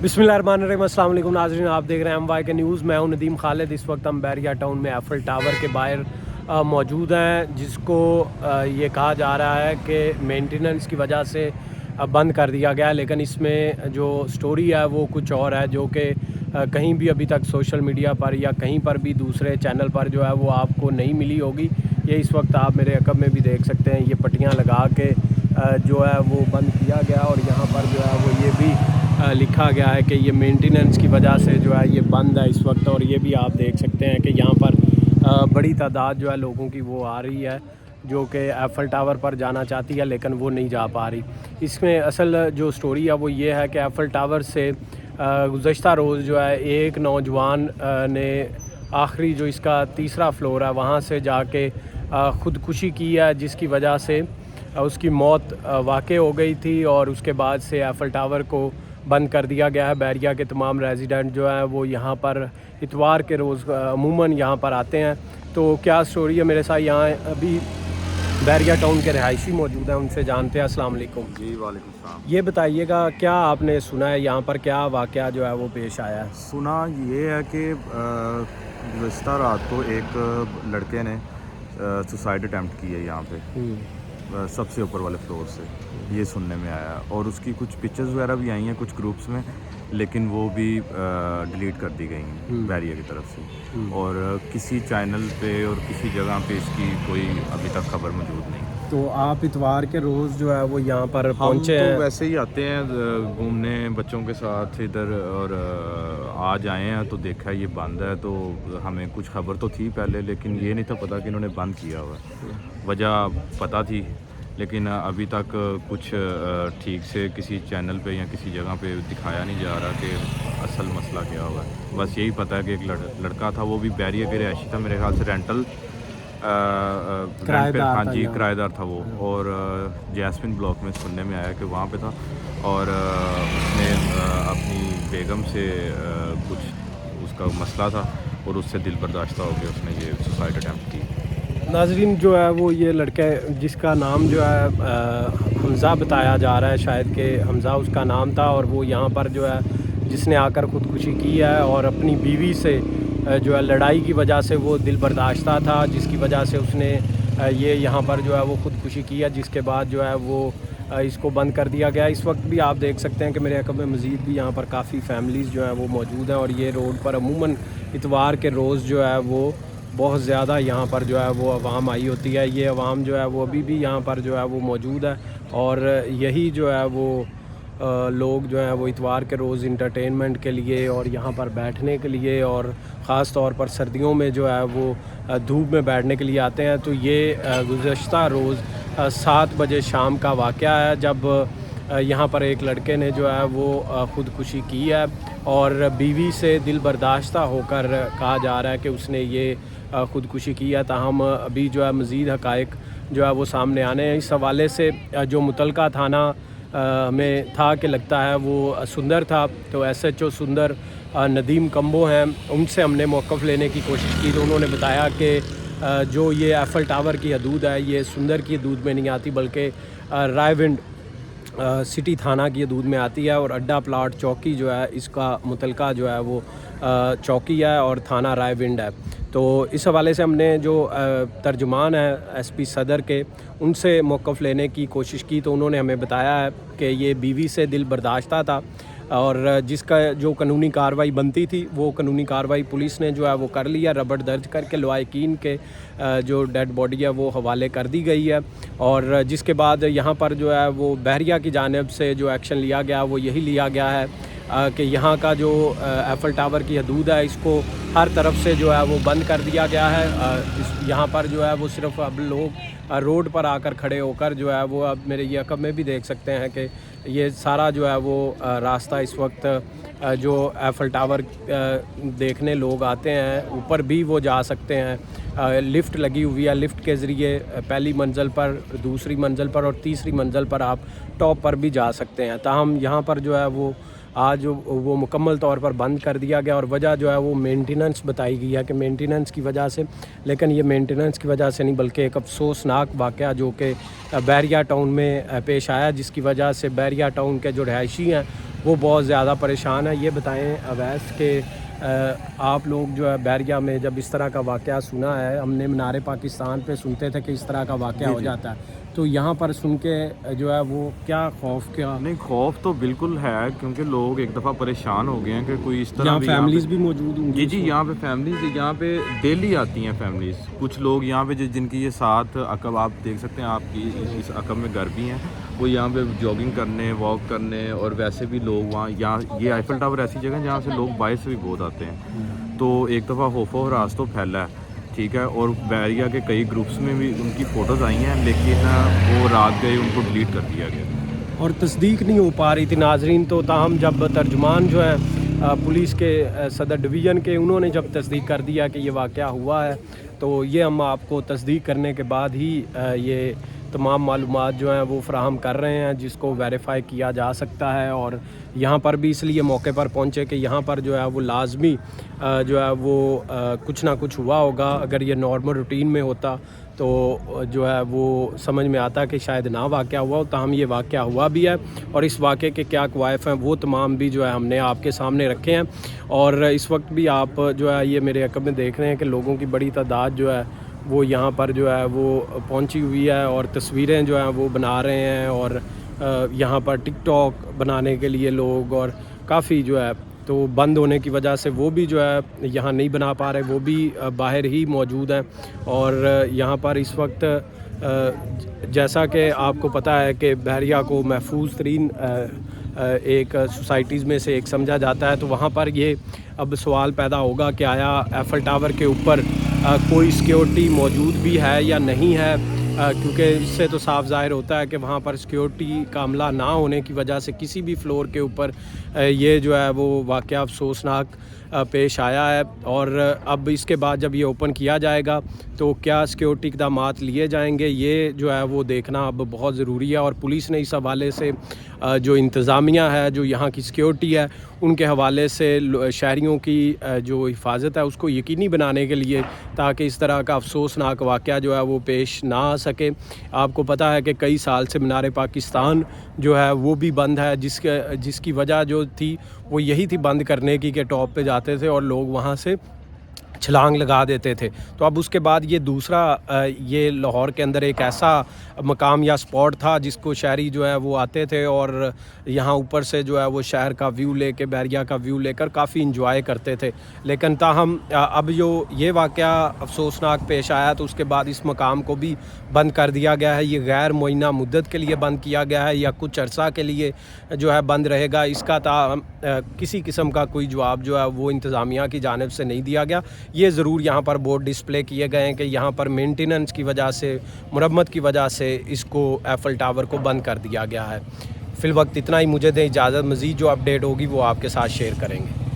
बिस्मिल्लाहिर्रहमानिर्रहीम। अस्सलाम वालेकुम नाज़रीन, आप देख रहे हैं MYK न्यूज़। मैं हूं नदीम खालिद। इस वक्त हम बैरिया टाउन में एफल टावर के बाहर मौजूद हैं, जिसको ये कहा जा रहा है कि मेंटेनेंस की वजह से बंद कर दिया गया है। लेकिन इसमें जो स्टोरी है वो कुछ और है, जो कि कहीं भी अभी तक सोशल मीडिया पर या कहीं पर भी दूसरे चैनल पर जो है वो आपको नहीं मिली होगी। ये इस वक्त आप मेरे अकब में भी देख सकते हैं, ये पट्टियाँ लगा के जो है वो बंद किया गया। और यहाँ पर जो है वो ये भी लिखा गया है कि ये मेंटेनेंस की वजह से जो है ये बंद है इस वक्त। और ये भी आप देख सकते हैं कि यहाँ पर बड़ी तादाद जो है लोगों की वो आ रही है, जो कि एफल टावर पर जाना चाहती है लेकिन वो नहीं जा पा रही। इसमें असल जो स्टोरी है वो ये है कि एफल टावर से गुज़श्ता रोज़ जो है एक नौजवान ने आखिरी जो इसका तीसरा फ्लोर है वहाँ से जाके ख़ुदकुशी की है, जिसकी वजह से उसकी मौत वाक़ई हो गई थी। और उसके बाद से एफल टावर को बंद कर दिया गया है। बैरिया के तमाम रेजिडेंट जो हैं वो यहाँ पर इतवार के रोज़ अमूमन यहाँ पर आते हैं। तो क्या स्टोरी है, मेरे साथ यहाँ अभी बैरिया टाउन के रहायशी मौजूद हैं, उनसे जानते हैं। अस्सलाम वालेकुम। जी वालेकुम सलाम। ये बताइएगा, क्या आपने सुना है यहाँ पर क्या वाक़या जो है वो पेश आया है? सुना ये है कि गुज़श्ता रात को एक लड़के ने सुसाइड अटैम्प्ट की है यहाँ पे सबसे ऊपर वाले फ्लोर से, ये सुनने में आया। और उसकी कुछ पिक्चर्स वगैरह भी आई हैं कुछ ग्रुप्स में, लेकिन वो भी डिलीट कर दी गई हैं बैरिया की तरफ से। और किसी चैनल पे और किसी जगह पे इसकी कोई अभी तक खबर मौजूद नहीं। तो आप इतवार के रोज़ जो है वो यहाँ पर पहुँचे हम हैं? तो वैसे ही आते हैं घूमने बच्चों के साथ इधर, और आज आए हैं तो देखा ये बंद है। तो हमें कुछ खबर तो थी पहले, लेकिन ये नहीं था पता कि इन्होंने बंद किया हुआ है। वजह पता थी, लेकिन अभी तक कुछ ठीक से किसी चैनल पे या किसी जगह पे दिखाया नहीं जा रहा कि असल मसला क्या हुआ है। बस यही पता है कि एक लड़का था, वो भी बैरिया के रहायशी था, मेरे ख्याल से रेंटल हाँ जी किराएदार था वो। और जैस्मिन ब्लॉक में सुनने में आया कि वहाँ पे था, और उसने अपनी बेगम से कुछ उसका मसला था और उससे दिल बर्दाश्त हो गया, उसने ये सुसाइड अटैम्प्ट की। नाज़रीन, जो है वो ये लड़के जिसका नाम जो है हमज़ा बताया जा रहा है, शायद कि हमज़ा उसका नाम था। और वो यहाँ पर जो है जिसने आकर ख़ुदकुशी की है, और अपनी बीवी से जो है लड़ाई की वजह से वो दिल बर्दाश्ता था, जिसकी वजह से उसने ये यहाँ पर जो है वो ख़ुदकुशी की है, जिसके बाद जो है वो इसको बंद कर दिया गया। इस वक्त भी आप देख सकते हैं कि मेरे अकब में मज़ीद भी यहाँ पर काफ़ी फैमिलीज़ जो हैं वो मौजूद हैं। और ये रोड पर अमूमन इतवार के रोज़ जो है वो बहुत ज़्यादा यहाँ पर जो है वो आवाम आई होती है। ये आवाम जो है वो अभी भी यहाँ पर जो है वो मौजूद है। और यही जो है वो लोग जो हैं वो इतवार के रोज़ इंटरटेनमेंट के लिए और यहाँ पर बैठने के लिए, और ख़ास तौर पर सर्दियों में जो है वो धूप में बैठने के लिए आते हैं। तो ये गुज़श्ता रोज़ 7 बजे शाम का वाक़या है, जब यहाँ पर एक लड़के ने जो है वो ख़ुदकुशी की है। और बीवी से दिल बर्दाश्ता होकर कहा जा रहा है कि उसने ये ख़ुदकुशी की है। ताहम अभी जो है मज़ीद हक़ाइक़ जो है वो सामने आने हैं। इस हवाले से जो मुतलका थाना में था कि लगता है वो सुंदर था, तो SHO सुंदर नदीम कम्बो हैं, उनसे हमने मौक़िफ़ लेने की कोशिश की। तो उन्होंने बताया कि जो ये एफल टावर की हदूद है ये सुंदर की हदूद में नहीं आती, बल्कि रायविंड सिटी थाना की हदूद में आती है। और अड्डा प्लाट चौकी जो है इसका मुतलका जो है वो चौकी है, और थाना रायविंड है। तो इस हवाले से हमने जो तर्जुमान है SP सदर के, उनसे मौक़िफ़ लेने की कोशिश की। तो उन्होंने हमें बताया है कि ये बीवी से दिल बर्दाश्ता था, और जिसका जो कानूनी कार्रवाई बनती थी वो कानूनी कार्रवाई पुलिस ने जो है वो कर लिया। रबड़ दर्ज करके लवाहिकीन के जो डेड बॉडी है वो हवाले कर दी गई है। और जिसके बाद यहाँ पर जो है वो बैरिया की जानिब से जो एक्शन लिया गया वो यही लिया गया है कि यहाँ का जो एफल टावर की हदूद है इसको हर तरफ से जो है वो बंद कर दिया गया है। यहाँ पर जो है वो सिर्फ अब लोग रोड पर आकर खड़े होकर जो है वो, अब मेरे ये अकब में भी देख सकते हैं कि ये सारा जो है वो रास्ता इस वक्त जो एफल टावर देखने लोग आते हैं, ऊपर भी वो जा सकते हैं। लिफ़्ट लगी हुई है, लिफ़्ट के ज़रिए पहली मंजिल पर, दूसरी मंजिल पर और तीसरी मंजिल पर आप टॉप पर भी जा सकते हैं। ताहम यहाँ पर जो है वो आज वो मुकम्मल तौर पर बंद कर दिया गया। और वजह जो है वो मेंटेनेंस बताई गई है कि मेंटेनेंस की वजह से, लेकिन ये मेंटेनेंस की वजह से नहीं बल्कि एक अफसोसनाक वाक़या जो कि बैरिया टाउन में पेश आया, जिसकी वजह से बैरिया टाउन के जो रहायशी हैं وہ بہت زیادہ پریشان ہے. یہ بتائیں اویس کہ آپ لوگ جو ہے بحریہ میں جب اس طرح کا واقعہ سنا ہے, ہم نے مینار پاکستان پہ سنتے تھے کہ اس طرح کا واقعہ ہو جاتا ہے, تو یہاں پر سن کے جو ہے وہ کیا خوف کیا؟ نہیں, خوف تو بالکل ہے کیونکہ لوگ ایک دفعہ پریشان ہو گئے ہیں کہ کوئی اس طرح یہاں فیملیز بھی موجود ہوں گی. جی یہاں پہ فیملیز یہاں پہ ڈیلی آتی ہیں فیملیز. کچھ لوگ یہاں پہ جن کی یہ ساتھ عقب آپ دیکھ سکتے ہیں, آپ کی اس عقب میں گھر بھی ہیں, وہ یہاں پہ جاگنگ کرنے, واک کرنے, اور ویسے بھی لوگ وہاں یہاں یہ آئیفل ٹاور ایسی جگہ ہے جہاں سے لوگ باہر سے بھی بہت آتے ہیں. تو ایک دفعہ خوف و ہراس تو پھیلا ہے, ٹھیک ہے, اور بحریہ کے کئی گروپس میں بھی ان کی فوٹوز آئی ہیں, لیکن وہ رات گئے, ان کو ڈیلیٹ کر دیا گیا اور تصدیق نہیں ہو پا رہی تھی ناظرین. تو تاہم جب ترجمان جو ہے پولیس کے صدر ڈویژن کے, انہوں نے جب تصدیق کر دیا کہ یہ واقعہ ہوا ہے, تو یہ ہم آپ کو تصدیق کرنے کے بعد ہی یہ تمام معلومات جو ہیں وہ فراہم کر رہے ہیں, جس کو ویریفائی کیا جا سکتا ہے. اور یہاں پر بھی اس لیے موقع پر پہنچے کہ یہاں پر جو ہے وہ لازمی جو ہے وہ کچھ نہ کچھ ہوا ہوگا. اگر یہ نارمل روٹین میں ہوتا تو جو ہے وہ سمجھ میں آتا کہ شاید نہ واقعہ ہوا ہو, تاہم یہ واقعہ ہوا بھی ہے. اور اس واقعے کے کیا کوائف ہیں وہ تمام بھی جو ہے ہم نے آپ کے سامنے رکھے ہیں. اور اس وقت بھی آپ جو ہے یہ میرے عقب میں دیکھ رہے ہیں کہ لوگوں کی بڑی تعداد جو ہے وہ یہاں پر جو ہے وہ پہنچی ہوئی ہے, اور تصویریں جو ہیں وہ بنا رہے ہیں, اور یہاں پر ٹک ٹاک بنانے کے لیے لوگ, اور کافی جو ہے تو بند ہونے کی وجہ سے وہ بھی جو ہے یہاں نہیں بنا پا رہے, وہ بھی باہر ہی موجود ہیں. اور یہاں پر اس وقت جیسا کہ آپ کو پتہ ہے کہ بحریہ کو محفوظ ترین ایک سوسائٹیز میں سے ایک سمجھا جاتا ہے, تو وہاں پر یہ اب سوال پیدا ہوگا کہ آیا ایفل ٹاور کے اوپر کوئی سیکیورٹی موجود بھی ہے یا نہیں ہے, کیونکہ اس سے تو صاف ظاہر ہوتا ہے کہ وہاں پر سیکیورٹی کا عملہ نہ ہونے کی وجہ سے کسی بھی فلور کے اوپر یہ جو ہے وہ واقعہ افسوسناک پیش آیا ہے. اور اب اس کے بعد جب یہ اوپن کیا جائے گا تو کیا سیکیورٹی اقدامات لیے جائیں گے, یہ جو ہے وہ دیکھنا اب بہت ضروری ہے. اور پولیس نے اس حوالے سے جو انتظامیہ ہے, جو یہاں کی سیکیورٹی ہے, ان کے حوالے سے شہریوں کی جو حفاظت ہے اس کو یقینی بنانے کے لیے, تاکہ اس طرح کا افسوسناک واقعہ جو ہے وہ پیش نہ آ سکے. آپ کو پتہ ہے کہ کئی سال سے مینار پاکستان جو ہے وہ بھی بند ہے, جس کی وجہ جو تھی وہ یہی تھی بند کرنے کی کہ ٹاپ پہ جاتے تھے اور لوگ وہاں سے چھلانگ لگا دیتے تھے. تو اب اس کے بعد یہ دوسرا یہ لاہور کے اندر ایک ایسا مقام یا سپاٹ تھا جس کو شہری جو ہے وہ آتے تھے اور یہاں اوپر سے جو ہے وہ شہر کا ویو لے کے, بحریہ کا ویو لے کر کافی انجوائے کرتے تھے. لیکن تاہم اب جو یہ واقعہ افسوسناک پیش آیا تو اس کے بعد اس مقام کو بھی بند کر دیا گیا ہے. یہ غیر معینہ مدت کے لیے بند کیا گیا ہے یا کچھ عرصہ کے لیے جو ہے بند رہے گا, اس کا کسی قسم کا کوئی جواب جو ہے وہ انتظامیہ کی جانب سے نہیں دیا گیا. یہ ضرور یہاں پر بورڈ ڈسپلے کیے گئے ہیں کہ یہاں پر مینٹیننس کی وجہ سے, مرمت کی وجہ سے اس کو ایفل ٹاور کو بند کر دیا گیا ہے. فی الوقت اتنا ہی, مجھے دیں اجازت, مزید جو اپڈیٹ ہوگی وہ آپ کے ساتھ شیئر کریں گے.